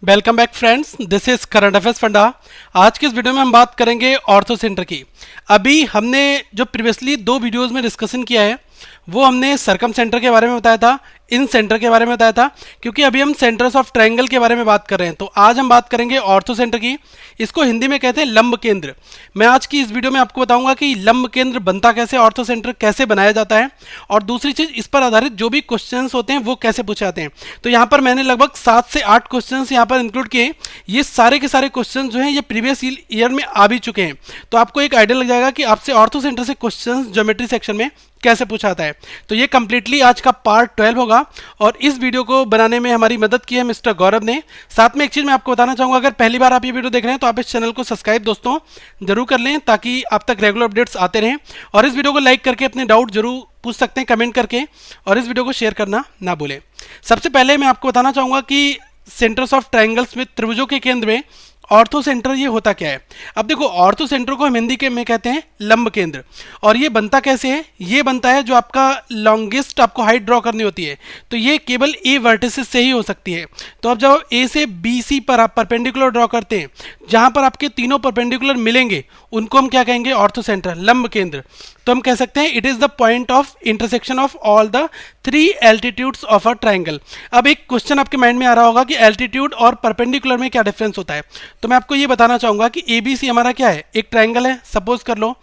Welcome back friends, this is current affairs funda. आज की इस वीडियो में हम बात करेंगे ऑर्थो सेंटर की। अभी हमने जो प्रीवियसली दो वीडियोस में डिस्कशन किया है वो हमने सरकम सेंटर के बारे में बताया था, इन सेंटर के बारे में बताया था, क्योंकि अभी हम सेंटर्स ऑफ ट्रायंगल के बारे में बात कर रहे हैं। तो आज हम बात करेंगे ऑर्थो सेंटर की। इसको हिंदी में कहते हैं लंब केंद्र। मैं आज की इस वीडियो में आपको बताऊंगा कि लंब केंद्र बनता कैसे, ऑर्थो सेंटर कैसे बनाया जाता है, और दूसरी चीज इस पर आधारित जो भी क्वेश्चंस होते हैं वो कैसे पूछे जाते हैं। तो यहाँ पर मैंने लगभग 7 से 8 क्वेश्चंस यहाँ पर इंक्लूड किए। ये सारे के सारे क्वेश्चन जो हैं ये प्रीवियस ईयर में आ भी चुके हैं। तो आपको एक आइडिया लग जाएगा कि आपसे ऑर्थो सेंटर से क्वेश्चंस ज्योमेट्री सेक्शन में कैसे पूछा जाता है। तो ये कंप्लीटली आज का पार्ट 12 होगा, और इस वीडियो को बनाने में हमारी मदद की है मिस्टर गौरव ने। साथ में एक चीज मैं आपको बताना चाहूंगा, अगर पहली बार आप ये वीडियो देख रहे हैं तो आप इस चैनल को सब्सक्राइब दोस्तों जरूर कर लें, ताकि आप तक रेगुलर अपडेट्स आते रहें। और इस वीडियो को लाइक करके अपने डाउट जरूर पूछ सकते हैं कमेंट करके, और इस वीडियो को शेयर करना ना भूलें। सबसे पहले मैं आपको बताना चाहूंगा कि सेंटर्स ऑफ ट्रायंगल्स में, त्रिभुजों के केंद्र में ऑर्थो सेंटर ये होता क्या है। अब देखो, ऑर्थो सेंटर को हम हिंदी के में कहते हैं लंब केंद्र। और ये बनता कैसे है? ये बनता है जो आपका लॉन्गेस्ट आपको हाइट ड्रॉ करनी होती है, तो ये केवल ए वर्टिसेस से ही हो सकती है। तो अब जब ए से बी सी पर आप परपेंडिकुलर ड्रॉ करते हैं, जहां पर आपके तीनों परपेंडिकुलर मिलेंगे उनको हम क्या कहेंगे? ऑर्थो सेंटर, लंब केंद्र। तो हम कह सकते हैं it is the point of intersection of all the 3 altitudes of a triangle. अब एक क्वेश्चन आपके माइंड में आ रहा होगा कि एल्टीट्यूड और परपेंडिकुलर में क्या डिफरेंस होता है। तो मैं आपको ये बताना चाहूंगा कि एबीसी हमारा क्या है? एक ट्रायंगल है, सपोज कर लो।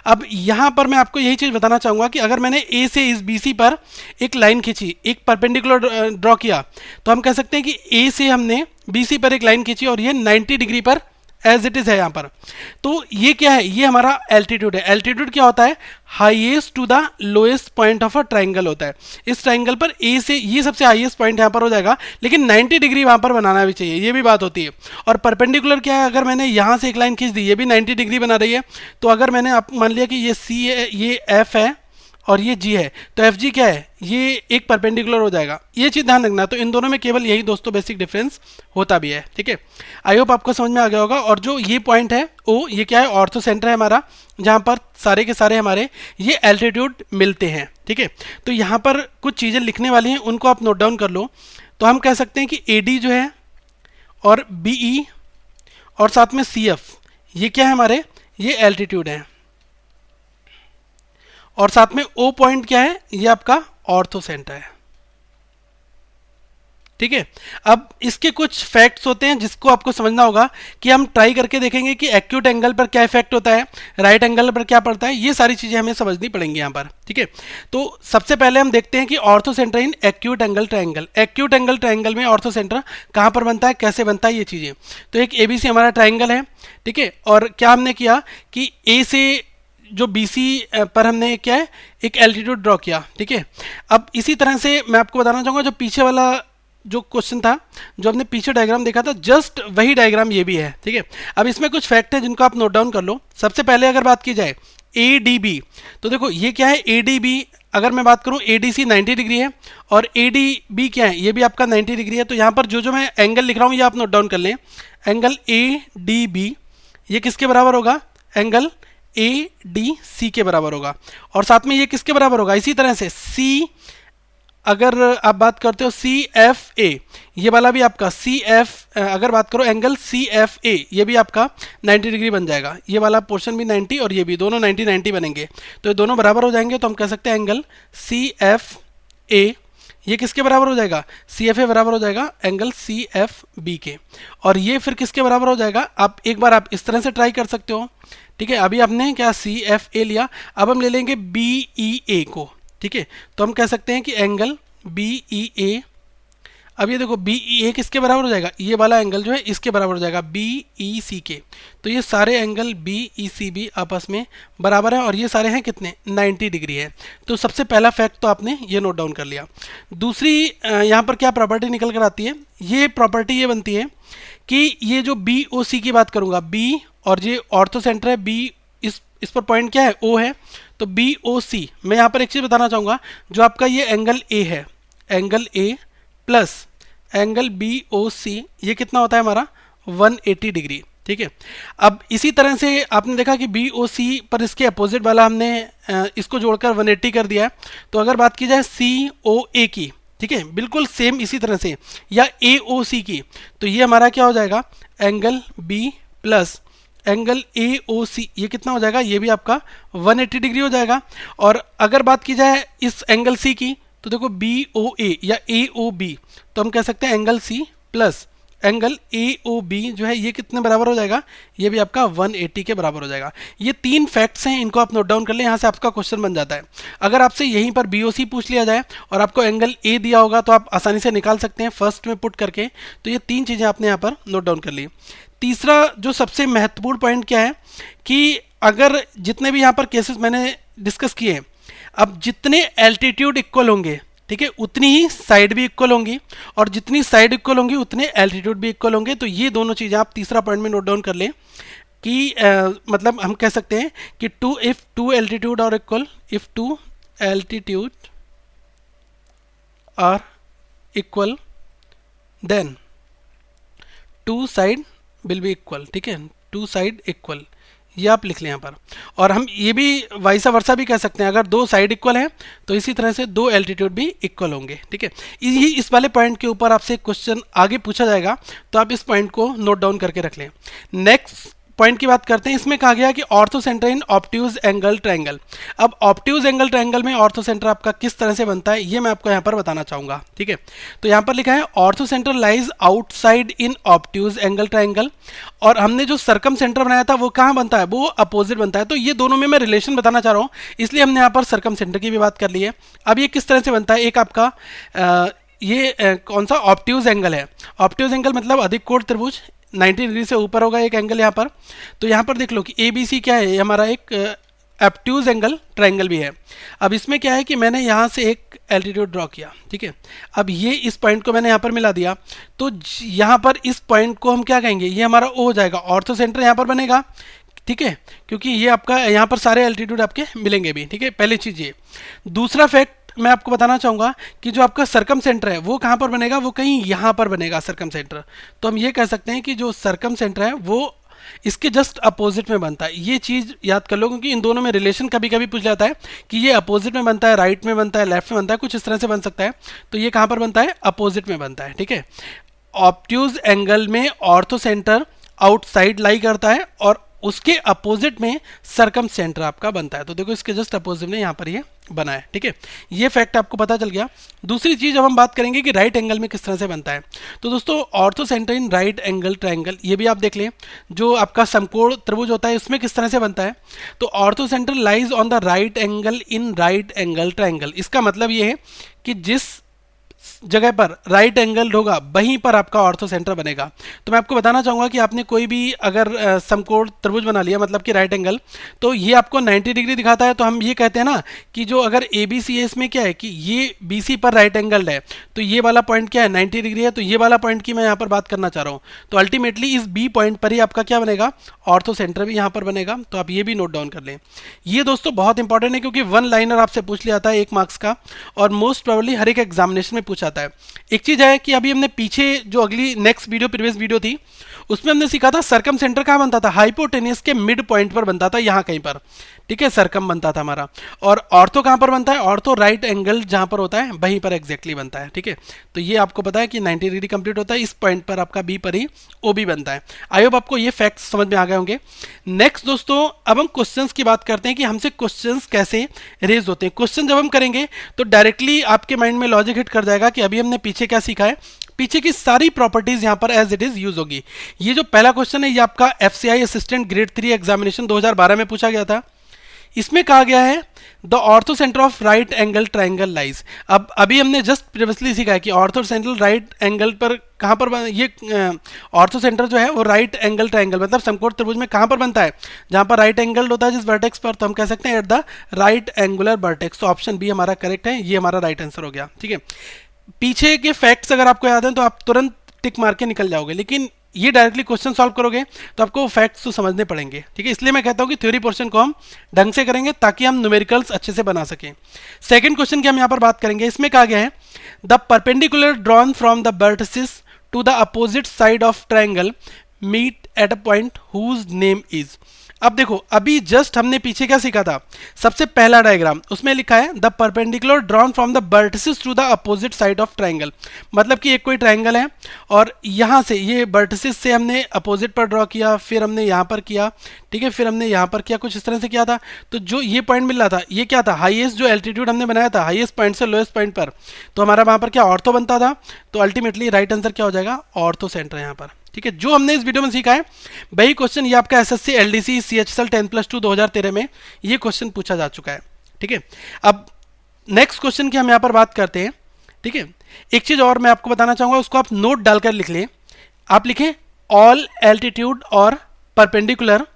अब यहां पर मैं आपको यही चीज बताना चाहूंगा कि अगर मैंने ए से इस बीसी पर एक लाइन खींची, एक परपेंडिकुलर ड्रॉ किया, तो हम कह सकते हैं कि ए से हमने बीसी पर एक लाइन खींची और ये 90 डिग्री पर एज इट इज है यहाँ पर। तो ये क्या है? ये हमारा एल्टीट्यूड है। एल्टीट्यूड क्या होता है? Highest to the lowest point of a triangle होता है। इस ट्रायंगल पर ए से ये सबसे हाईएस्ट पॉइंट यहाँ पर हो जाएगा, लेकिन 90 डिग्री वहां पर बनाना भी चाहिए, ये भी बात होती है। और परपेंडिकुलर क्या है? अगर मैंने यहाँ से एक लाइन खींच दी, ये भी 90 डिग्री बना रही है। तो अगर मैंने आप मान लिया कि ये सी है, ये एफ है और ये जी है, तो एफ जी क्या है? ये एक परपेंडिकुलर हो जाएगा। ये चीज ध्यान रखना। तो इन दोनों में केवल यही दोस्तों बेसिक डिफरेंस होता भी है, ठीक है। आई होप आपको समझ में आ गया होगा। और जो ये पॉइंट है ओ, ये क्या है? ऑर्थो सेंटर है हमारा, जहां पर सारे के सारे हमारे ये एल्टीट्यूड मिलते हैं, ठीक है। तो यहाँ पर कुछ चीजें लिखने वाली हैं, उनको आप नोट डाउन कर लो। तो हम कह सकते हैं कि ए डी जो है और बी ई और साथ में सी एफ, ये क्या है हमारे? ये एल्टीट्यूड है। और साथ में ओ पॉइंट क्या है? ये आपका ऑर्थो सेंटर है, ठीक है। अब इसके कुछ फैक्ट्स होते हैं जिसको आपको समझना होगा, कि हम ट्राई करके देखेंगे कि एक्यूट एंगल पर क्या इफेक्ट होता है, राइट एंगल पर क्या पड़ता है। ये सारी चीजें हमें समझनी पड़ेंगी यहाँ पर, ठीक है। तो सबसे पहले हम देखते हैं कि ortho centre in acute angle triangle. Acute angle triangle में ऑर्थो सेंटर कहाँ पर बनता है, कैसे बनता है, ये चीजें। तो एक एबीसी हमारा ट्रायंगल है, ठीक है। और क्या हमने किया कि ए से जो बीसी पर हमने क्या है? एक एल्टीट्यूड ड्रॉ किया, ठीक है। अब इसी तरह से मैं आपको बताना चाहूंगा, जो पीछे वाला जो क्वेश्चन था, जो हमने पीछे डायग्राम देखा था, जस्ट वही डायग्राम ये भी है, ठीक है। अब इसमें कुछ फैक्ट है जिनको आप नोट डाउन कर लो। सबसे पहले अगर बात की जाए ए डी बी, तो देखो ये क्या है? ए डी बी, अगर मैं बात करूं ए डी सी 90 डिग्री है और ए डी बी क्या है? ये भी आपका 90 डिग्री है। तो यहाँ पर जो जो मैं एंगल लिख रहा हूँ ये आप नोट डाउन कर लें। एंगल ए डी बी ये किसके बराबर होगा? एंगल ए डी सी के बराबर होगा। और साथ में ये किसके बराबर होगा? इसी तरह से सी, अगर आप बात करते हो सी एफ ए, ये वाला भी आपका सी एफ, अगर बात करो एंगल सी एफ ए, ये भी आपका 90 डिग्री बन जाएगा। ये वाला पोर्शन भी 90 और ये भी, दोनों 90 90 बनेंगे। तो ये दोनों बराबर हो जाएंगे। तो हम कह सकते हैं एंगल सी एफ ए ये किसके बराबर हो जाएगा? सी एफ ए बराबर हो जाएगा एंगल सी एफ बी के। और ये फिर किसके बराबर हो जाएगा? आप एक बार आप इस तरह से ट्राई कर सकते हो, ठीक है। अभी हमने क्या सी एफ ए लिया, अब हम ले लेंगे बी ई ए को, ठीक है। तो हम कह सकते हैं कि एंगल बी ई ए, अब ये देखो बी ई ए किसके बराबर हो जाएगा? ये वाला एंगल जो है इसके बराबर हो जाएगा बी ई सी के। तो ये सारे एंगल बी ई सी भी आपस में बराबर हैं, और ये सारे हैं कितने? 90 डिग्री है। तो सबसे पहला फैक्ट तो आपने ये नोट डाउन कर लिया। दूसरी यहाँ पर क्या प्रॉपर्टी निकल कर आती है? ये प्रॉपर्टी ये बनती है कि ये जो बी ओ सी की बात करूंगा, बी और ये ऑर्थो सेंटर है, बी इस पर पॉइंट क्या है? ओ है। तो बी ओ सी, मैं यहाँ पर एक चीज बताना चाहूंगा, जो आपका ये एंगल ए है, angle A plus angle B O C, ये कितना होता है हमारा? 180 डिग्री, ठीक है। अब इसी तरह से आपने देखा कि बी ओ सी पर इसके अपोजिट वाला हमने इसको जोड़कर 180 कर दिया है। तो अगर बात की जाए सी ओ ए की, ठीक है, बिल्कुल सेम इसी तरह से, या ए ओ सी की, तो ये हमारा क्या हो जाएगा, angle B plus angle A O C, ये कितना हो जाएगा, ये भी आपका 180 डिग्री हो जाएगा। और अगर बात की जाए इस एंगल सी की, तो देखो बी ओ ए या ए ओ बी, तो हम कह सकते हैं angle C plus angle A O B जो है ये कितने बराबर हो जाएगा, ये भी आपका 180 के बराबर हो जाएगा। ये 3 फैक्ट्स हैं, इनको आप नोट डाउन कर लें, यहाँ से आपका क्वेश्चन बन जाता है। अगर आपसे यहीं पर बी ओ सी पूछ लिया जाए और आपको एंगल ए दिया होगा तो आप आसानी से निकाल सकते हैं फर्स्ट में पुट करके। तो ये 3 चीज़ें आपने यहाँ पर नोट डाउन कर ली। तीसरा जो सबसे महत्वपूर्ण पॉइंट क्या है कि अगर जितने भी यहाँ पर केसेस मैंने डिस्कस किए हैं, अब जितने एल्टीट्यूड इक्वल होंगे, ठीक है, उतनी ही साइड भी इक्वल होंगी, और जितनी साइड इक्वल होंगी उतने एल्टीट्यूड भी इक्वल होंगे। तो ये दोनों चीज़ें आप तीसरा पॉइंट में नोट डाउन कर लें कि मतलब हम कह सकते हैं कि if two altitude are equal, if two altitude are equal then two side will be equal. ठीक है, टू साइड इक्वल, ये आप लिख लें यहाँ पर। और हम ये भी वाइसा वर्सा भी कह सकते हैं, अगर दो साइड इक्वल हैं तो इसी तरह से दो एल्टीट्यूड भी इक्वल होंगे। ठीक है, इस वाले पॉइंट के ऊपर आपसे क्वेश्चन आगे पूछा जाएगा, तो आप इस पॉइंट को नोट डाउन करके रख लें। नेक्स्ट पॉइंट की बात करते हैं, इसमें कहा गया कि ऑर्थो सेंटर इन ऑब्ट्यूज एंगल ट्रायंगल। अब ऑब्ट्यूज एंगल ट्रायंगल में ऑर्थो सेंटर आपका किस तरह से बनता है, ये मैं आपको यहाँ पर बताना चाहूँगा। ठीक है, तो यहाँ पर लिखा है ortho centre lies outside in obtuse angle triangle, और हमने जो सर्कम सेंटर बनाया था वो कहाँ बनता है, वो अपोजिट बनता है। तो ये दोनों में मैं रिलेशन बताना चाह रहा हूँ, इसलिए हमने यहाँ पर सर्कम सेंटर की भी बात कर ली है। अब ये किस तरह से बनता है, एक आपका कौन सा ऑब्ट्यूज एंगल है। ऑब्ट्यूज एंगल मतलब अधिक कोण त्रिभुज, 90 डिग्री से ऊपर होगा एक एंगल यहाँ पर। तो यहाँ पर देख लो कि ए बी सी क्या है, ये हमारा एक ऑब्ट्यूज एंगल ट्रायंगल भी है। अब इसमें क्या है कि मैंने यहाँ से एक एल्टीट्यूड ड्रॉ किया। ठीक है, अब ये इस पॉइंट को मैंने यहाँ पर मिला दिया, तो यहाँ पर इस पॉइंट को हम क्या कहेंगे, ये हमारा ओ हो जाएगा, ऑर्थो सेंटर यहाँ पर बनेगा। ठीक है, क्योंकि ये आपका यहाँ पर सारे एल्टीट्यूड आपके मिलेंगे भी। ठीक है, पहली चीज़ ये। दूसरा फैक्ट मैं आपको बताना चाहूँगा कि जो आपका सर्कम सेंटर है वो कहाँ पर बनेगा, वो कहीं यहाँ पर बनेगा सर्कम सेंटर। तो हम ये कह सकते हैं कि जो सर्कम सेंटर है वो इसके जस्ट अपोजिट में बनता है। ये चीज़ याद कर लो, क्योंकि इन दोनों में रिलेशन कभी कभी पूछ जाता है कि ये अपोजिट में बनता है, राइट में बनता है, लेफ्ट में बनता है, कुछ इस तरह से बन सकता है। तो ये कहाँ पर बनता है, अपोजिट में बनता है। ठीक है, ऑब्ट्यूज एंगल में ऑर्थो सेंटर आउटसाइड लाई करता है और उसके अपोजिट में सर्कम सेंटर आपका बनता है। तो देखो इसके जस्ट अपोजिट में यहाँ पर ये बना है। ठीक है, ये फैक्ट आपको पता चल गया। दूसरी चीज अब हम बात करेंगे कि राइट एंगल में किस तरह से बनता है। तो दोस्तों ortho centre in right angle triangle, ये भी आप देख लें, जो आपका समकोण त्रिभुज होता है उसमें किस तरह से बनता है। तो ortho centre lies on the right angle in right angle triangle. इसका मतलब ये है कि जिस जगह पर राइट एंगल होगा वहीं पर आपका ऑर्थो सेंटर बनेगा। तो मैं आपको बताना चाहूँगा कि आपने कोई भी अगर समकोण त्रिभुज बना लिया, मतलब कि राइट एंगल, तो ये आपको 90 डिग्री दिखाता है। तो हम ये कहते हैं ना कि जो अगर ए बी सी है, इसमें क्या है कि ये बी सी पर राइट एंगल है, तो ये वाला पॉइंट क्या है, 90 डिग्री है। तो ये वाला पॉइंट की मैं यहाँ पर बात करना चाह रहा हूँ। तो अल्टीमेटली इस बी पॉइंट पर ही आपका क्या बनेगा, ऑर्थो सेंटर भी यहाँ पर बनेगा। तो आप ये भी नोट डाउन कर लें। ये दोस्तों बहुत इंपॉर्टेंट है, क्योंकि वन लाइनर आपसे पूछ लिया था 1 मार्क्स का, और मोस्ट प्रोबेबली हर एक एग्जामिनेशन में पूछा है। एक चीज है कि अभी हमने पीछे जो अगली नेक्स्ट वीडियो प्रीवियस वीडियो थी उसमें हमने सीखा था सर्कम सेंटर कहाँ बनता था, हाइपोटेनियस के मिड पॉइंट पर बनता था, यहाँ कहीं पर। ठीक है, सर्कम बनता था हमारा। और ऑर्थो कहाँ पर बनता है, ऑर्थो राइट एंगल जहाँ पर होता है वहीं पर एग्जैक्टली बनता है। ठीक है, तो ये आपको पता है कि 90 डिग्री कंप्लीट होता है, इस पॉइंट पर आपका बी पर ही ओ बी बनता है। आई होप आपको ये फैक्ट्स समझ में आ गए होंगे। नेक्स्ट दोस्तों अब हम क्वेश्चंस की बात करते हैं कि हमसे क्वेश्चंस कैसे रेज होते हैं। क्वेश्चन जब हम करेंगे तो डायरेक्टली आपके माइंड में लॉजिक हिट कर जाएगा कि अभी हमने पीछे क्या सीखा है, पीछे की सारी प्रॉपर्टीज यहां पर एज इट इज यूज होगी। ये जो पहला क्वेश्चन है ये आपका एफसीआई असिस्टेंट ग्रेड 3 एग्जामिनेशन 2012 में पूछा गया था। इसमें कहा गया है the orthocentre of right angle triangle lies. अब अभी हमने जस्ट प्रीवियसली सीखा है कि ऑर्थो सेंटर राइट एंगल पर कहाँ पर ये ऑर्थो सेंटर जो है वो राइट एंगल ट्रायंगल मतलब समकोण त्रिभुज में कहाँ पर बनता है, जहाँ पर राइट एंगल होता है जिस वर्टेक्स पर। तो हम कह सकते हैं at the right angular vertex. तो ऑप्शन बी हमारा करेक्ट है, ये हमारा राइट आंसर हो गया। ठीक है, पीछे के फैक्ट्स अगर आपको याद हैं तो आप तुरंत टिक मार के निकल जाओगे, लेकिन ये डायरेक्टली क्वेश्चन सॉल्व करोगे तो आपको फैक्ट्स तो समझने पड़ेंगे। ठीक है, इसलिए मैं कहता हूँ कि थ्योरी पोर्शन को हम ढंग से करेंगे ताकि हम न्यूमेरिकल्स अच्छे से बना सकें। सेकंड क्वेश्चन की हम यहाँ पर बात करेंगे। इसमें कहा गया है the perpendicular drawn from the vertices to the opposite side of triangle meet at a point whose name is. अब देखो अभी जस्ट हमने पीछे क्या सीखा था, सबसे पहला डायग्राम उसमें लिखा है the perpendicular drawn from the vertices to the opposite side of triangle. मतलब कि एक कोई ट्राइंगल है और यहाँ से ये वर्टिसेस से हमने अपोजिट पर ड्रॉ किया, फिर हमने यहाँ पर किया, ठीक है, फिर हमने यहाँ पर किया, कुछ इस तरह से किया था। तो जो ये पॉइंट मिल रहा था ये क्या था, हाईएस्ट जो एल्टीट्यूड हमने बनाया था हाईएस्ट पॉइंट से लोएस्ट पॉइंट पर, तो हमारा वहाँ पर क्या ऑर्थो बनता था। तो अल्टीमेटली राइट आंसर क्या हो जाएगा, ऑर्थो सेंटर यहाँ पर। ठीक है, जो हमने इस वीडियो में सीखा है वही क्वेश्चन ये आपका एसएससी एलडीसी सीएचएसएल 10+2 2013 में ये क्वेश्चन पूछा जा चुका है। ठीक है, अब नेक्स्ट क्वेश्चन की हम यहाँ पर बात करते हैं। ठीक है, एक चीज और मैं आपको बताना चाहूंगा, उसको आप नोट डालकर लिख लें। आप लिखें ऑल एल्टीट्यूड और परपेंडिकुलर।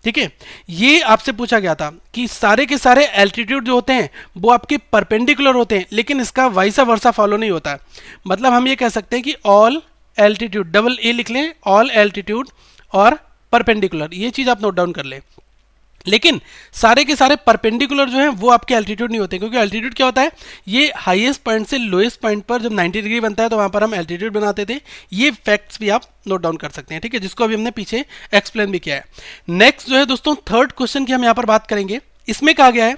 ठीक है, ये आपसे पूछा गया था कि सारे के सारे एल्टीट्यूड जो होते हैं वो आपके परपेंडिकुलर होते हैं, लेकिन इसका वाइसा वर्सा फॉलो नहीं होता है। मतलब हम ये कह सकते हैं कि ऑल एल्टीट्यूड, डबल ए लिख लें, ऑल एल्टीट्यूड और परपेंडिकुलर, ये चीज आप नोट डाउन कर लें। लेकिन सारे के सारे परपेंडिकुलर जो हैं वो आपके एल्टीट्यूड नहीं होते, क्योंकि एल्टीट्यूड क्या होता है, ये हाईएस्ट पॉइंट से लोएस्ट पॉइंट पर जब 90 डिग्री बनता है तो वहां पर हम एल्टीट्यूड बनाते थे। ये फैक्ट्स भी आप नोट डाउन कर सकते हैं। ठीक है, जिसको अभी हमने पीछे एक्सप्लेन भी किया है। नेक्स्ट जो है दोस्तों थर्ड क्वेश्चन की हम यहाँ पर बात करेंगे। इसमें कहा गया है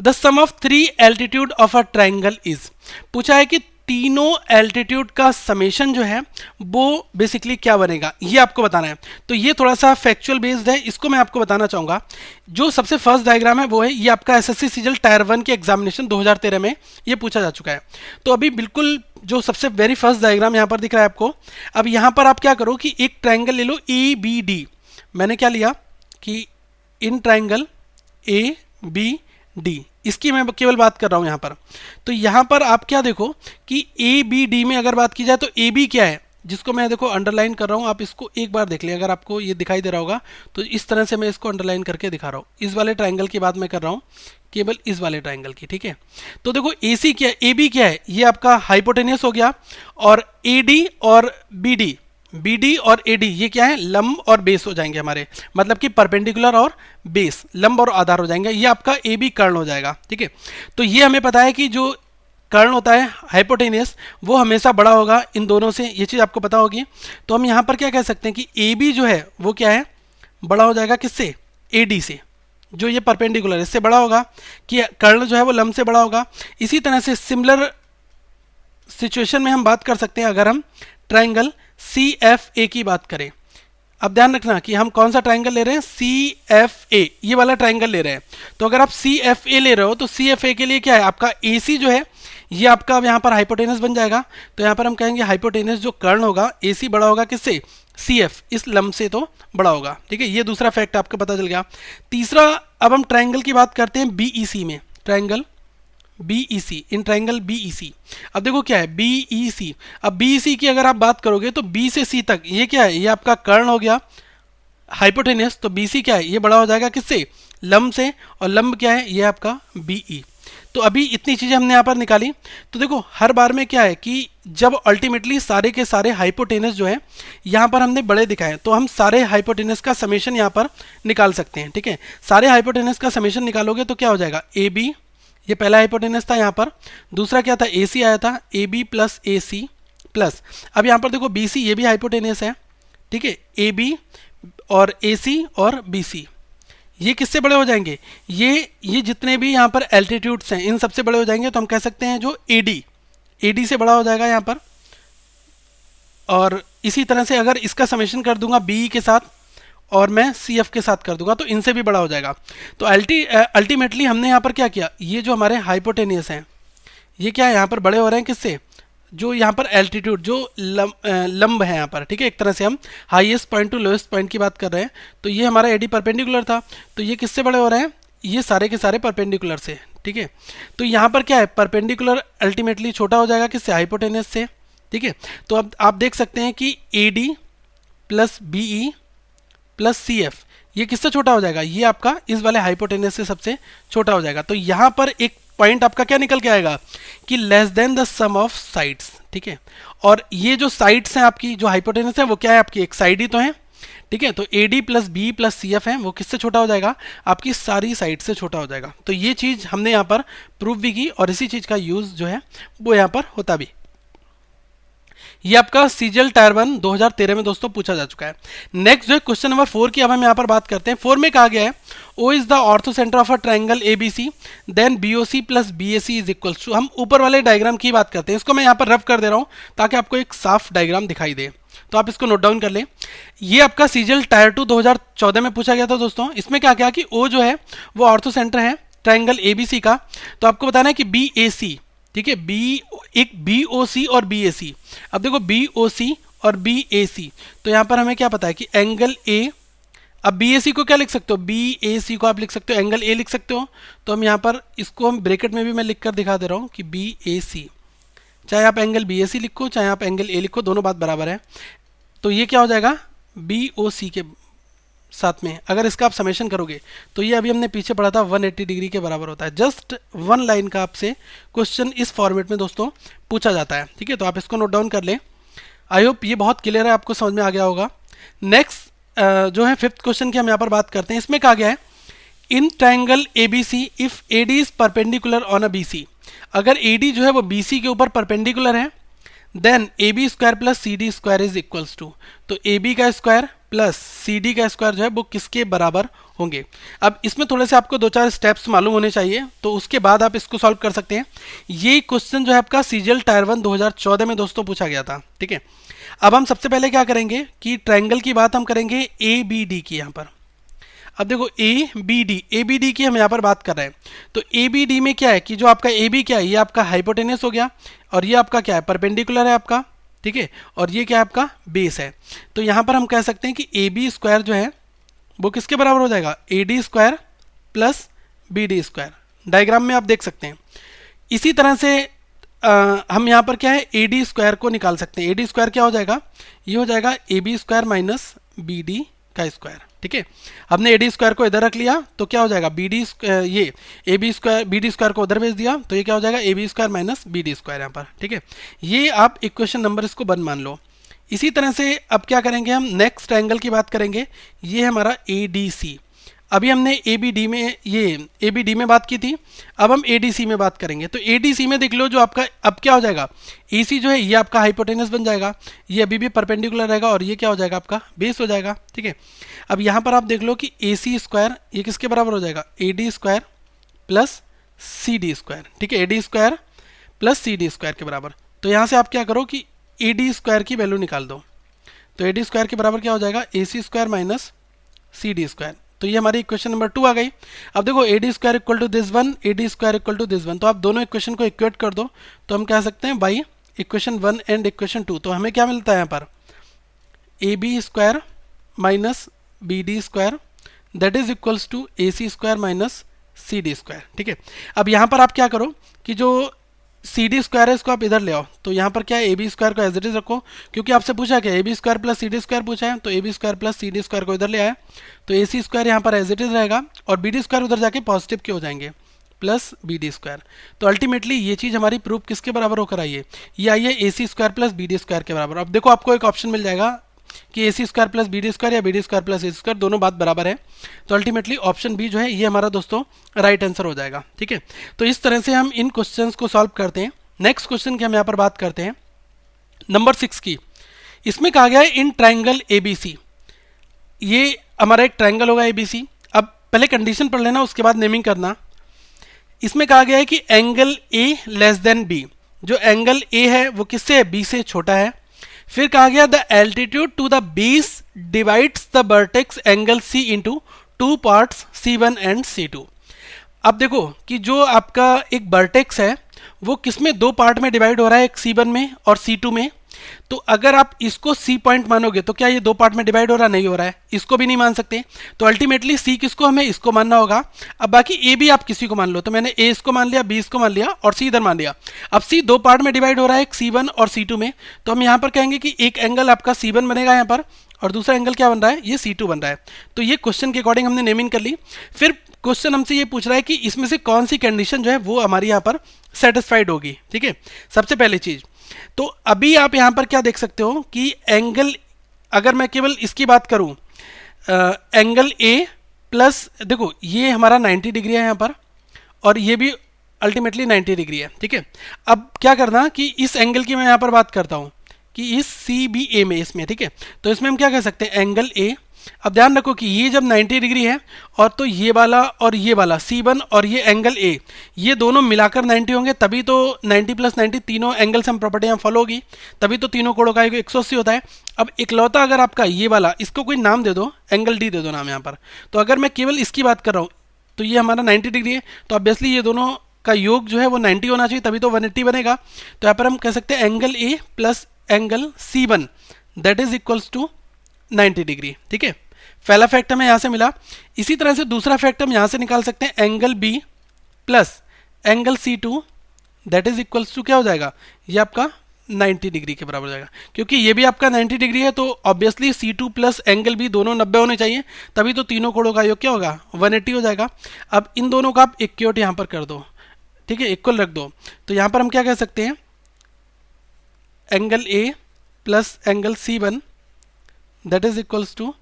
the sum of 3 altitude of a triangle is. पूछा है कि तीनों एल्टीट्यूड का समेशन जो है वो बेसिकली क्या बनेगा, ये आपको बताना है। तो ये थोड़ा सा फैक्चुअल बेस्ड है, इसको मैं आपको बताना चाहूंगा। जो सबसे फर्स्ट डायग्राम है वो है ये आपका एसएससी सीजीएल टायर 1 के एग्जामिनेशन 2013 में ये पूछा जा चुका है। तो अभी बिल्कुल जो सबसे वेरी फर्स्ट डायग्राम यहाँ पर दिख रहा है आपको। अब यहाँ पर आप क्या करो कि एक ट्राइंगल ले लो ए बी डी। मैंने क्या लिया कि in triangle A B D, इसकी मैं केवल बात कर रहा हूं यहां पर। तो यहां पर आप क्या देखो कि ए बी डी में अगर बात की जाए तो ए बी क्या है, जिसको मैं देखो अंडरलाइन कर रहा हूं, आप इसको एक बार देख लें। अगर आपको ये दिखाई दे रहा होगा तो इस तरह से मैं इसको अंडरलाइन करके दिखा रहा हूं। इस वाले ट्राइंगल की बात मैं कर रहा हूं, केवल इस वाले ट्राइंगल की। ठीक है, तो देखो ए सी क्या है, ए बी क्या है, ये आपका हाइपोटेनियस हो गया, और ए डी और बी डी, बी डी और ए डी ये क्या है, लंब और बेस हो जाएंगे हमारे। मतलब कि परपेंडिकुलर और बेस, लंब और आधार हो जाएंगे। ये आपका ए बी कर्ण हो जाएगा। ठीक है, तो ये हमें पता है कि जो कर्ण होता है हाइपोटेनियस वो हमेशा बड़ा होगा इन दोनों से, ये चीज़ आपको पता होगी। तो हम यहाँ पर क्या कह सकते हैं कि ए बी जो है वो क्या है, बड़ा हो जाएगा किससे, ए डी से। जो ये परपेंडिकुलर इससे बड़ा होगा, कि कर्ण जो है वो लंब से बड़ा होगा। इसी तरह से सिमिलर सिचुएशन में हम बात कर सकते हैं अगर हम ट्राइंगल सी एफ ए की बात करें। अब ध्यान रखना कि हम कौन सा ट्राइंगल ले रहे हैं, सी एफ ए, ये वाला ट्राइंगल ले रहे हैं। तो अगर आप सी एफ ए ले रहे हो तो सी एफ ए के लिए क्या है, आपका ए सी जो है ये आपका अब यहाँ पर हाइपोटेनस बन जाएगा। तो यहाँ पर हम कहेंगे हाइपोटेनस जो कर्ण होगा ए सी बड़ा होगा किससे, सी एफ, इस लंब से तो बड़ा होगा। ठीक है, ये दूसरा फैक्ट आपको पता चल गया। तीसरा, अब हम ट्राइंगल की बात करते हैं बी ई सी में, triangle BEC, in triangle BEC। अब देखो क्या है BEC, अब BEC की अगर आप बात करोगे तो B से C तक ये क्या है, ये आपका कर्ण हो गया हाइपोटेनस। तो BC क्या है, ये बड़ा हो जाएगा किससे, लंब से, और लंब क्या है, ये आपका BE। तो अभी इतनी चीजें हमने यहाँ पर निकाली। तो देखो हर बार में क्या है कि जब अल्टीमेटली सारे के सारे हाइपोटेनस जो है यहाँ पर हमने बड़े दिखाए, तो हम सारे हाइपोटेनस का समेशन यहाँ पर निकाल सकते हैं। ठीक है, सारे हाइपोटेनस का समेशन निकालोगे तो क्या हो जाएगा, AB, ये पहला हाइपोटेनस था यहाँ पर, दूसरा क्या था, AC आया था, AB प्लस AC प्लस, अब यहाँ पर देखो BC, ये भी हाइपोटेनस है। ठीक है, AB और AC और BC ये किससे बड़े हो जाएंगे, ये जितने भी यहाँ पर एल्टीट्यूड्स हैं इन सबसे बड़े हो जाएंगे। तो हम कह सकते हैं जो AD से बड़ा हो जाएगा यहाँ पर। और इसी तरह से अगर इसका समेशन कर दूंगा BE के साथ और मैं CF के साथ कर दूंगा तो इनसे भी बड़ा हो जाएगा। तो अल्टीमेटली हमने यहाँ पर क्या किया, ये जो हमारे हाइपोटेनियस हैं ये क्या है, यहाँ पर बड़े हो रहे हैं किससे, जो यहाँ पर एल्टीट्यूड जो लंब है यहाँ पर। ठीक है, एक तरह से हम highest point two lowest point की बात कर रहे हैं। तो ये हमारा AD परपेंडिकुलर था, तो ये किससे बड़े हो रहे हैं, ये सारे के सारे परपेंडिकुलर से। ठीक है, तो यहाँ पर क्या है, परपेंडिकुलर अल्टीमेटली छोटा हो जाएगा किससे, हाइपोटेनस से। ठीक है, तो अब आप देख सकते हैं कि AD plus BE plus CF ये किससे छोटा हो जाएगा, ये आपका इस वाले हाइपोटेनस से सबसे छोटा हो जाएगा। तो यहाँ पर एक पॉइंट आपका क्या निकल के आएगा कि less than the sum of sides. ठीक है, और ये जो साइड्स हैं आपकी, जो हाइपोटेनस है वो क्या है, आपकी एक साइड ही तो है। ठीक है, तो AD plus BE plus CF है वो किससे छोटा हो जाएगा, आपकी सारी साइड से छोटा हो जाएगा। तो ये चीज हमने यहाँ पर प्रूव भी की और इसी चीज का यूज जो है वो यहाँ पर होता भी। ये आपका सीजीएल टायर 1 2013 में दोस्तों पूछा जा चुका है। नेक्स्ट जो है क्वेश्चन नंबर 4 की अब हम यहाँ पर बात करते हैं। 4 में कहा गया है O is the orthocentre of a triangle ABC then BOC plus BAC is equals to. हम ऊपर वाले डायग्राम की बात करते हैं, इसको मैं यहाँ पर रफ कर दे रहा हूँ ताकि आपको एक साफ डायग्राम दिखाई दे, तो आप इसको नोट डाउन कर लें। ये आपका सीजीएल टायर 2 2014 में पूछा गया था दोस्तों। इसमें क्या क्या कि ओ जो है वो ऑर्थो सेंटर है ट्राइंगल एबीसी का, तो आपको बताना है कि बी ए सी, ठीक है, एक बी ओ सी और बी ए सी। अब देखो बी ओ सी और बी ए सी, तो यहाँ पर हमें क्या पता है कि एंगल ए, अब बी ए सी को क्या लिख सकते हो, बी ए सी को आप लिख सकते हो एंगल ए लिख सकते हो। तो हम यहाँ पर इसको हम ब्रैकेट में भी मैं लिख कर दिखा दे रहा हूँ कि बी ए सी, चाहे आप एंगल बी ए सी लिखो चाहे आप एंगल ए लिखो, दोनों बात बराबर है। तो ये क्या हो जाएगा बी ओ सी के साथ में अगर इसका आप समेशन करोगे तो ये अभी हमने पीछे पढ़ा था 180 डिग्री के बराबर होता है। जस्ट वन लाइन का आपसे क्वेश्चन इस फॉर्मेट में दोस्तों पूछा जाता है, ठीक है, तो आप इसको नोट डाउन कर लें। आई होप ये बहुत क्लियर है, आपको समझ में आ गया होगा। नेक्स्ट जो है 5th क्वेश्चन की हम यहाँ पर बात करते हैं। इसमें कहा गया है in triangle A B C if A D is perpendicular on a B C, अगर ए डी जो है वो बी सी के ऊपर परपेंडिकुलर है then A B square plus C D square is equals to, तो ए बी का square plus C D का स्क्वायर जो है वो किसके बराबर होंगे। अब इसमें थोड़े से आपको 2-4 स्टेप्स मालूम होने चाहिए, तो उसके बाद आप इसको सॉल्व कर सकते हैं। ये क्वेश्चन जो है आपका सीजीएल टायर 1 2014 में दोस्तों पूछा गया था, ठीक है। अब हम सबसे पहले क्या करेंगे कि ट्राइंगल की बात हम करेंगे ए बी डी की यहाँ पर। अब देखो ए बी डी की हम यहाँ पर बात कर रहे हैं, तो ए बी डी में क्या है कि जो आपका ए बी क्या है, ये आपका हाइपोटेनस हो गया और ये आपका क्या है परपेंडिकुलर है आपका, ठीक है, और ये क्या है आपका बेस है। तो यहाँ पर हम कह सकते हैं कि ए बी स्क्वायर जो है वो किसके बराबर हो जाएगा, A D square plus B D square. Diagram में आप देख सकते हैं। इसी तरह से हम यहाँ पर क्या है ए डी स्क्वायर को निकाल सकते हैं। ए डी स्क्वायर क्या हो जाएगा, ये हो जाएगा A B square minus B D का स्क्वायर, ठीक है। हमने ए डी स्क्वायर को इधर रख लिया तो क्या हो जाएगा बी डी, ये A B square B D square को उधर भेज दिया तो ये क्या हो जाएगा A B square minus B D square यहाँ पर, ठीक है। ये आप इक्वेशन नंबर इसको 1 मान लो। इसी तरह से अब क्या करेंगे हम नेक्स्ट ट्रायंगल की बात करेंगे, ये है हमारा ए डी सी। अभी हमने ए बी डी में ए बी डी में बात की थी, अब हम ए डी सी में बात करेंगे। तो ए डी सी में देख लो जो आपका अब क्या हो जाएगा ए सी जो है ये आपका हाइपोटेनस बन जाएगा, ये अभी भी परपेंडिकुलर रहेगा और ये क्या हो जाएगा आपका बेस हो जाएगा, ठीक है। अब यहाँ पर आप देख लो कि ए सी स्क्वायर ये किसके बराबर हो जाएगा, A D square plus C D square, ठीक है, A D square plus C D square के बराबर। तो यहाँ से आप क्या करो कि ए डी स्क्वायर की वैल्यू निकाल दो, तो ए डी स्क्वायर के बराबर क्या हो जाएगा A C square minus C D square. तो ये हमारी इक्वेशन नंबर 2 आ गई। अब देखो A D square equal to this one, A D square equal to this one, तो आप दोनों इक्वेशन को इक्वेट कर दो तो हम कह सकते हैं बाई इक्वेशन 1 एंड इक्वेशन 2। तो हमें क्या मिलता है यहाँ पर A B square minus B D square that is equals to A C square minus C D square, ठीक है। अब यहाँ पर आप क्या करो कि जो सी डी स्क्वायर है इसको आप इधर ले आओ, तो यहाँ पर क्या है ए बी स्क्वायर को एज इट इज रखो, क्योंकि आपसे पूछा क्या A B square plus C D square पूछा है, तो A B square plus C D square को इधर ले आया, तो ए सी स्क्वायर यहाँ पर एज इट इज रहेगा और बी डी स्क्वायर उधर जाके पॉजिटिव के हो जाएंगे प्लस बी डी स्क्वायर। तो अल्टीमेटली ये चीज़ हमारी प्रूफ किसके बराबर होकर आई है, ये आई है A C square plus B D square के बराबर। अब देखो आपको एक ऑप्शन मिल जाएगा कि A C square plus B D square या B D square plus A C square, दोनों बात बराबर है। तो अल्टीमेटली ऑप्शन बी जो है ये हमारा दोस्तों राइट आंसर हो जाएगा, ठीक है। तो इस तरह से हम इन क्वेश्चंस को सॉल्व करते हैं। नेक्स्ट क्वेश्चन की हम यहाँ पर बात करते हैं नंबर 6 की। इसमें कहा गया है इन ट्राइंगल ए बी सी, ये हमारा एक ट्राइंगल होगा ए बी सी। अब पहले कंडीशन पढ़ लेना उसके बाद नेमिंग करना। इसमें कहा गया है कि angle A less than B, जो एंगल ए है वो किससे है, बी से छोटा है। फिर कहा गया the altitude to the base divides the vertex angle C into 2 parts C1 and C2। अब देखो कि जो आपका एक वर्टेक्स है वो किसमें 2 पार्ट में डिवाइड हो रहा है, एक C1 में और C2 में। तो अगर आप इसको C पॉइंट मानोगे तो क्या ये 2 पार्ट में डिवाइड हो रहा, नहीं हो रहा है, इसको भी नहीं मान सकते। तो अल्टीमेटली C किसको, हमें इसको मानना होगा। अब बाकी A भी आप किसी को मान लो, तो मैंने A इसको मान लिया, B इसको मान लिया और C इधर मान लिया। अब C 2 पार्ट में डिवाइड हो रहा है, एक C1 और C2 में, तो हम यहाँ पर कहेंगे कि एक एंगल आपका C1 बनेगा यहाँ पर और दूसरा एंगल क्या बन रहा है, ये C2 बन रहा है। तो ये क्वेश्चन के अकॉर्डिंग हमने नेमिंग कर ली। फिर क्वेश्चन हमसे ये पूछ रहा है कि इसमें से कौन सी कंडीशन जो है वो हमारी यहाँ पर सेटिस्फाइड होगी, ठीक है। सबसे पहले चीज़ तो अभी आप यहाँ पर क्या देख सकते हो कि एंगल, अगर मैं केवल इसकी बात करूँ एंगल ए प्लस, देखो ये हमारा 90 डिग्री है यहाँ पर और ये भी अल्टीमेटली 90 डिग्री है, ठीक है। अब क्या करना कि इस एंगल की मैं यहाँ पर बात करता हूँ, कि इस सी बी ए में, इसमें, ठीक है। तो इसमें हम क्या कह सकते हैं, एंगल ए। अब ध्यान रखो कि ये जब 90 डिग्री है और तो ये वाला और ये वाला C1 और ये एंगल ए, ये दोनों मिलाकर 90 होंगे, तभी तो 90 + 90 तीनों एंगल से हम प्रॉपर्टी यहाँ फॉलो होगी, तभी तो तीनों कोणों का 180 होता है। अब इकलौता अगर आपका ये वाला, इसको कोई नाम दे दो, एंगल डी दे दो नाम यहाँ पर। तो अगर मैं केवल इसकी बात कर रहा हूँ तो ये हमारा 90 डिग्री है, तो ऑब्वियसली ये दोनों का योग जो है वो 90 होना चाहिए, तभी तो 180 बनेगा। तो यहाँ पर हम कह सकते हैं angle A plus angle C1 that is equals to 90 degree, ठीक है। पहला फैक्ट हमें यहाँ से मिला। इसी तरह से दूसरा फैक्ट हम यहाँ से निकाल सकते हैं, angle B plus angle C2 that is equals to क्या हो जाएगा, ये आपका 90 डिग्री के बराबर हो जाएगा। क्योंकि ये भी आपका 90 डिग्री है तो obviously C2 plus angle B दोनों 90 होने चाहिए, तभी तो तीनों कोणों का योग क्या होगा, 180 हो जाएगा। अब इन दोनों का आप इक्वट यहाँ पर कर दो, ठीक है, इक्वल रख दो। तो यहाँ पर हम क्या कह सकते हैं, angle A plus angle C1 that is equals to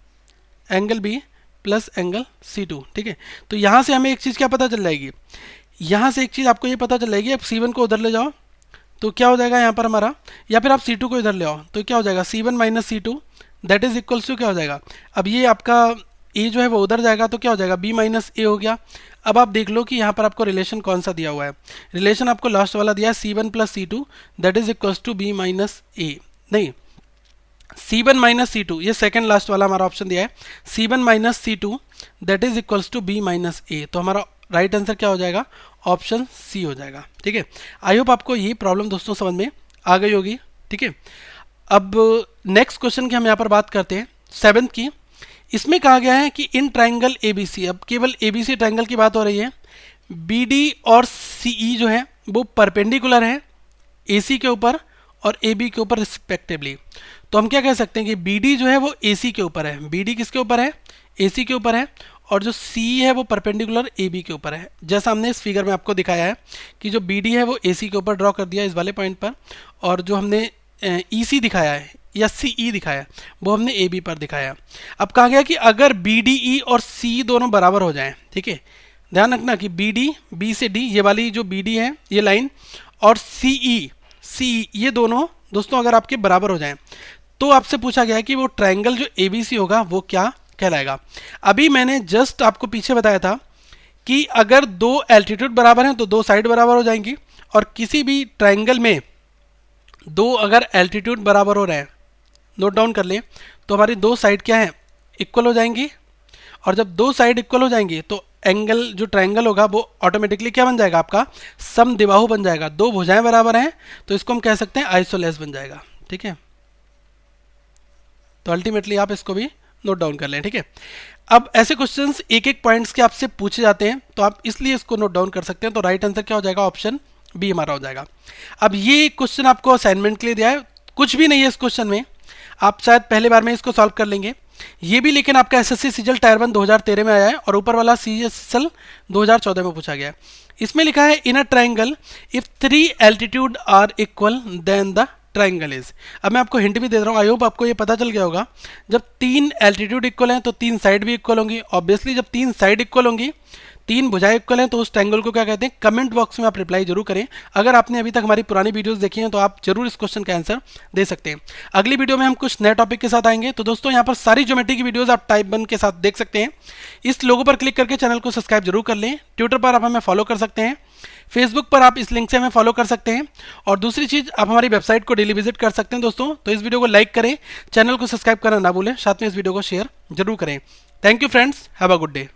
angle B plus angle C2, ठीक है। तो यहाँ से हमें एक चीज़ क्या पता चल जाएगी, यहाँ से एक चीज़ आपको ये पता चल जाएगी, अब C1 को उधर ले जाओ तो क्या हो जाएगा यहाँ पर हमारा, या फिर आप C2 को इधर ले आओ तो क्या हो जाएगा, C1 minus C2 that is equals to क्या हो जाएगा, अब ये आपका ए जो है वो उधर जाएगा तो क्या हो जाएगा, B माइनस ए हो गया। अब आप देख लो कि यहाँ पर आपको रिलेशन कौन सा दिया हुआ है, रिलेशन आपको लास्ट वाला दिया है C1 plus C2 that is equals to B minus A, नहीं C1 माइनस C2, ये सेकंड लास्ट वाला हमारा ऑप्शन दिया है, C1 minus C2 that is equals to B minus A. तो हमारा राइट आंसर क्या हो जाएगा, ऑप्शन सी हो जाएगा, ठीक है। आई होप आपको ये प्रॉब्लम दोस्तों समझ में आ गई होगी, ठीक है। अब नेक्स्ट क्वेश्चन की हम यहाँ पर बात करते हैं 7th की। इसमें कहा गया है कि इन ट्राइंगल ABC, अब केवल ABC ट्राइंगल की बात हो रही है, BD और CE जो है वो परपेंडिकुलर है AC के ऊपर और AB के ऊपर रिस्पेक्टिवली। तो हम क्या कह सकते हैं कि BD जो है वो AC के ऊपर है, BD किसके ऊपर है, AC के ऊपर है, और जो CE है वो परपेंडिकुलर AB के ऊपर है। जैसा हमने इस फिगर में आपको दिखाया है कि जो BD है वो AC के ऊपर ड्रॉ कर दिया इस वाले पॉइंट पर, और जो हमने EC दिखाया है या CE दिखाया है वो हमने AB पर दिखाया। अब कहा गया कि अगर BDE और CE दोनों बराबर हो जाएं, ठीक है, ध्यान रखना कि BD, B से D, ये वाली जो BD है ये लाइन, और CE ये दोनों दोस्तों अगर आपके बराबर हो जाएं, तो आपसे पूछा गया है कि वो ट्राइंगल जो ABC होगा वो क्या कहलाएगा। अभी मैंने जस्ट आपको पीछे बताया था कि अगर दो एल्टीट्यूड बराबर हैं तो दो साइड बराबर हो जाएंगी, और किसी भी ट्राइंगल में दो अगर एल्टीट्यूड बराबर हो रहे हैं, नोट डाउन कर लें, तो हमारी दो साइड क्या है, इक्वल हो जाएंगी। और जब दो साइड इक्वल हो जाएंगी तो एंगल जो ट्राइंगल होगा वो ऑटोमेटिकली क्या बन जाएगा, आपका समद्विबाहु बन जाएगा। दो भुजाएं बराबर हैं तो इसको हम कह सकते हैं आइसोलेस बन जाएगा, ठीक है। तो अल्टीमेटली आप इसको भी नोट डाउन कर लें, ठीक है। अब ऐसे क्वेश्चंस एक एक पॉइंट्स के आपसे पूछे जाते हैं तो आप इसलिए इसको नोट डाउन कर सकते हैं। तो राइट आंसर क्या हो जाएगा, ऑप्शन बी हमारा हो जाएगा। अब ये क्वेश्चन आपको असाइनमेंट के लिए दिया है, कुछ भी नहीं है इस क्वेश्चन में, आप शायद पहले बार में इसको सॉल्व कर लेंगे। ये भी लेकिन आपका SSC सीजल टायर 1 2013 में आया है, और ऊपर वाला CSL 2014 में पूछा गया है। इसमें लिखा है in a triangle if 3 altitude are equal then the triangle is. अब मैं आपको हिंट भी दे रहा हूँ, आई होप आपको ये पता चल गया होगा, जब 3 एल्टीट्यूड इक्वल हैं तो 3 साइड भी इक्वल होंगी। ऑब्वियसली जब 3 साइड इक्वल होंगी, 3 भुजाएं इक्वल हैं, तो उस ट्रायंगल को क्या कहते हैं। कमेंट बॉक्स में आप रिप्लाई जरूर करें। अगर आपने अभी तक हमारी पुरानी वीडियोस देखी हैं तो आप जरूर इस क्वेश्चन का आंसर दे सकते हैं। अगली वीडियो में हम कुछ नए टॉपिक के साथ आएंगे। तो दोस्तों यहाँ पर सारी ज्योमेट्री की वीडियोस आप टाइप 1 के साथ देख सकते हैं। इस लोगो पर क्लिक करके चैनल को सब्सक्राइब जरूर कर लें। ट्विटर पर आप हमें फॉलो कर सकते हैं, फेसबुक पर आप इस लिंक से हमें फॉलो कर सकते हैं, और दूसरी चीज़ आप हमारी वेबसाइट को डेली विजिट कर सकते हैं दोस्तों। तो इस वीडियो को लाइक करें, चैनल को सब्सक्राइब करना ना भूलें, साथ में इस वीडियो को शेयर जरूर करें। Thank you friends, have a good day.